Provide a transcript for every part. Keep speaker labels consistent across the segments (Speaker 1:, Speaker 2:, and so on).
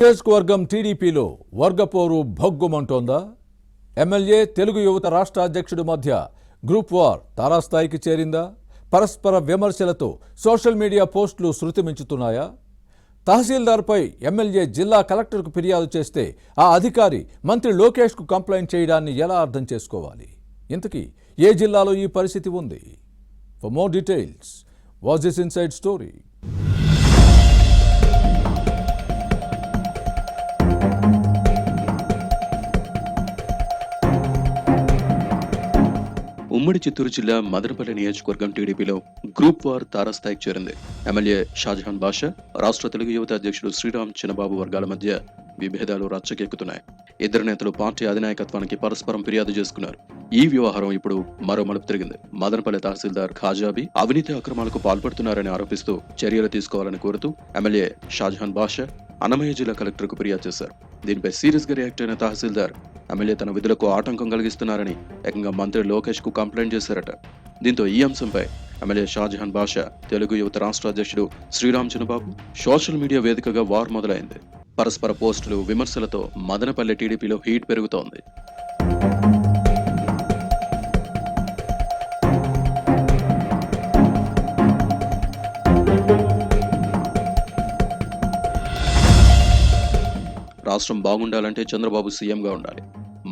Speaker 1: నియోజకవర్గం టీడీపీలో వర్గపోరు భగ్గుమంటోందా? ఎమ్మెల్యే తెలుగు యువత రాష్ట్ర అధ్యక్షుడి మధ్య గ్రూప్ వార్ తారాస్థాయికి చేరిందా? పరస్పర విమర్శలతో సోషల్ మీడియా పోస్టులు శృతిమించుతున్నాయా? తహసీల్దార్పై ఎమ్మెల్యే జిల్లా కలెక్టర్కు ఫిర్యాదు చేస్తే ఆ అధికారి మంత్రి లోకేష్కు కంప్లైంట్ చేయడాన్ని ఎలా అర్థం చేసుకోవాలి? ఇంతకీ ఏ జిల్లాలో ఈ పరిస్థితి ఉంది? For more details, watch this inside story.
Speaker 2: ఉమ్మడి చిత్తూరు జిల్లా మదనపల్లి నియోజకవర్గం టీడీపీలో గ్రూప్ వార్ తారాస్థాయికి చేరింది. ఎమ్మెల్యే షాజహాన్ బాషా, రాష్ట్ర తెలుగు యువత అధ్యక్షుడు శ్రీరామ్ చిన్నబాబు వర్గాల మధ్య విభేదాలు రచ్చకెక్కుతున్నాయి. ఇద్దరు నేతలు పార్టీ అధినాయకత్వానికి పరస్పరం ఫిర్యాదు చేసుకున్నారు. ఈ వ్యవహారం ఇప్పుడు మరో మలుపు తిరిగింది. మదనపల్లి తహసీల్దార్ ఖాజాబీ అవినీతి అక్రమాలకు పాల్పడుతున్నారని ఆరోపిస్తూ చర్యలు తీసుకోవాలని కోరుతూ ఎమ్మెల్యే షాజహాన్ బాషా అన్నమయ్య జిల్లా కలెక్టర్కు ఫిర్యాదు చేశారు. దీనిపై సీరియస్ గా రియాక్ట్ అయిన తహసీల్దార్ ఎమ్మెల్యే తన విధులకు ఆటంకం కలిగిస్తున్నారని ఏకంగా మంత్రి లోకేష్ కు కంప్లైంట్ చేశారట. దీంతో ఈ అంశంపై ఎమ్మెల్యే షాజహాన్ బాషా, తెలుగు యువత రాష్ట్ర అధ్యక్షుడు శ్రీరామ్ చిన్నబాబు సోషల్ మీడియా వేదికగా వార్ మొదలైంది. పరస్పర పోస్టులు, విమర్శలతో మదనపల్లి టీడీపీలో హీట్ పెరుగుతోంది. రాష్ట్రం బాగుండాలంటే చంద్రబాబు సీఎంగా ఉండాలి,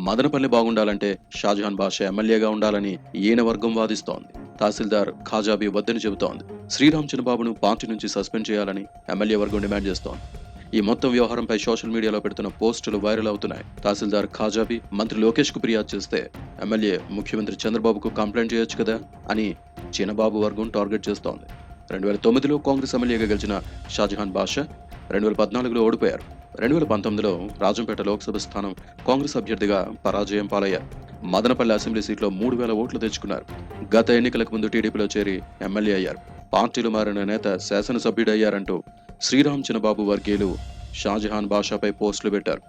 Speaker 2: మదనపల్లి బాగుండాలంటే షాజహాన్ బాషా ఎమ్మెల్యేగా ఉండాలని ఈయన వర్గం వాదిస్తోంది. తహసీల్దార్ ఖాజాబీ వద్దని చెబుతోంది. శ్రీరామ్ చిన్నబాబును పార్టీ నుంచి సస్పెండ్ చేయాలని ఎమ్మెల్యే వర్గం డిమాండ్ చేస్తోంది. ఈ మొత్తం వ్యవహారంపై సోషల్ మీడియాలో పెడుతున్న పోస్టులు వైరల్ అవుతున్నాయి. తహసీల్దార్ ఖాజాబీ మంత్రి లోకేష్ కు ఫిర్యాదు చేస్తే ఎమ్మెల్యే ముఖ్యమంత్రి చంద్రబాబుకు కంప్లైంట్ చేయొచ్చు కదా అని చిన్నబాబు వర్గం టార్గెట్ చేస్తోంది. 2009లో కాంగ్రెస్ ఎమ్మెల్యేగా గెలిచిన షాజహాన్ బాషా 2014లో ఓడిపోయారు. 2019లో రాజంపేట లోక్సభ స్థానం కాంగ్రెస్ అభ్యర్థిగా పరాజయం పాలయ్యారు. మదనపల్లి అసెంబ్లీ సీట్లో 3000 ఓట్లు తెచ్చుకున్నారు. గత ఎన్నికలకు ముందు టీడీపీలో చేరి ఎమ్మెల్యే అయ్యారు. పార్టీలు మారిన నేత శాసనసభ్యుడయ్యారంటూ శ్రీరామ్ చిన్నబాబు వర్గీయులు షాజహాన్ బాషాపై పోస్టులు పెట్టారు.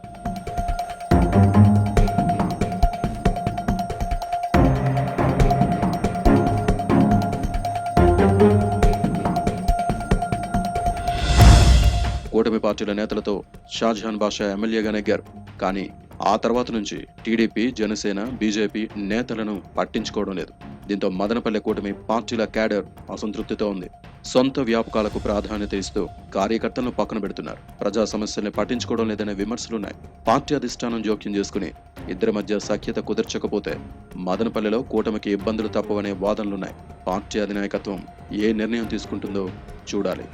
Speaker 2: కూటమి పార్టీల నేతలతో షాజహాన్ బాషా ఎమ్మెల్యేగా నెగ్గారు. కానీ ఆ తర్వాత నుంచి టీడీపీ, జనసేన, బీజేపీ నేతలను పట్టించుకోవడం లేదు. దీంతో మదనపల్లె కూటమి పార్టీల క్యాడర్ అసంతృప్తితో ఉంది. సొంత వ్యాపకాలకు ప్రాధాన్యత ఇస్తూ కార్యకర్తలను పక్కన పెడుతున్నారు. ప్రజా సమస్యల్ని పట్టించుకోవడం లేదనే విమర్శలున్నాయి. పార్టీ అధిష్టానం జోక్యం చేసుకుని ఇద్దరి మధ్య సఖ్యత కుదర్చకపోతే మదనపల్లెలో కూటమికి ఇబ్బందులు తప్పవనే వాదనలున్నాయి. పార్టీ అధినాయకత్వం ఏ నిర్ణయం తీసుకుంటుందో చూడాలి.